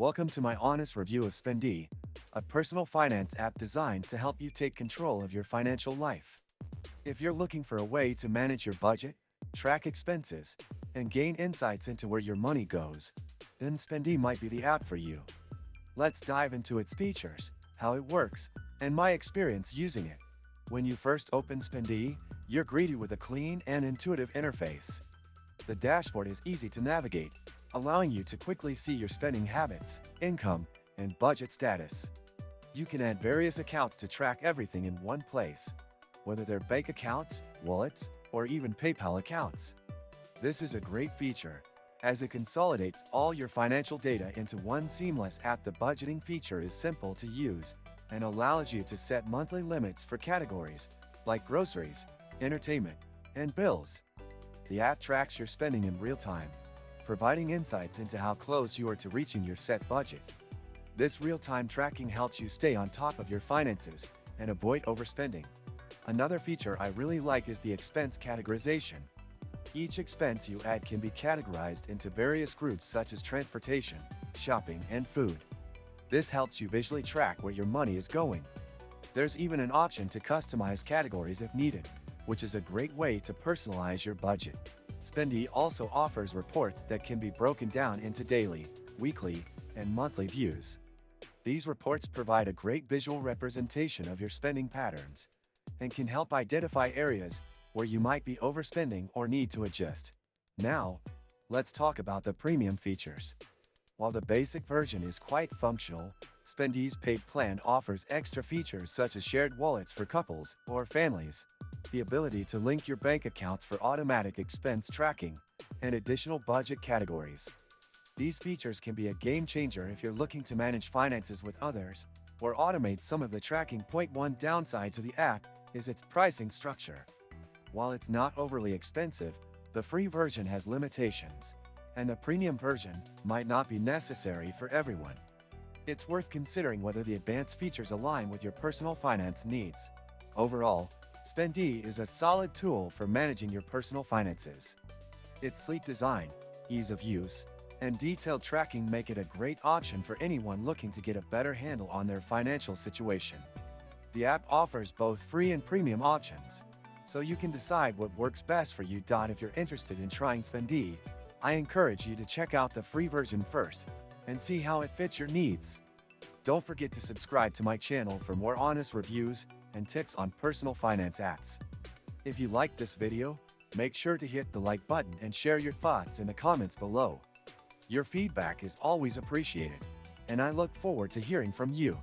Welcome to my honest review of Spendee, a personal finance app designed to help you take control of your financial life. If you're looking for a way to manage your budget, track expenses, and gain insights into where your money goes, then Spendee might be the app for you. Let's dive into its features, how it works, and my experience using it. When you first open Spendee, you're greeted with a clean and intuitive interface. The dashboard is easy to navigate, allowing you to quickly see your spending habits, income, and budget status. You can add various accounts to track everything in one place, whether they're bank accounts, wallets, or even PayPal accounts. This is a great feature, as it consolidates all your financial data into one seamless app. The budgeting feature is simple to use and allows you to set monthly limits for categories like groceries, entertainment, and bills. The app tracks your spending in real time, providing insights into how close you are to reaching your set budget. This real-time tracking helps you stay on top of your finances and avoid overspending. Another feature I really like is the expense categorization. Each expense you add can be categorized into various groups such as transportation, shopping, and food. This helps you visually track where your money is going. There's even an option to customize categories if needed, which is a great way to personalize your budget. Spendee also offers reports that can be broken down into daily, weekly, and monthly views. These reports provide a great visual representation of your spending patterns and can help identify areas where you might be overspending or need to adjust. Now, let's talk about the premium features. While the basic version is quite functional, Spendee's paid plan offers extra features such as shared wallets for couples or families, the ability to link your bank accounts for automatic expense tracking, and additional budget categories. These features can be a game changer if you're looking to manage finances with others or automate some of the tracking. One downside to the app is its pricing structure. While it's not overly expensive, the free version has limitations, and the premium version might not be necessary for everyone. It's worth considering whether the advanced features align with your personal finance needs. Overall, Spendee is a solid tool for managing your personal finances. Its sleek design, ease of use, and detailed tracking make it a great option for anyone looking to get a better handle on their financial situation. The app offers both free and premium options, so you can decide what works best for you. If you're interested in trying Spendee, I encourage you to check out the free version first and see how it fits your needs. Don't forget to subscribe to my channel for more honest reviews and tips on personal finance apps. If you liked this video, make sure to hit the like button and share your thoughts in the comments below. Your feedback is always appreciated, and I look forward to hearing from you.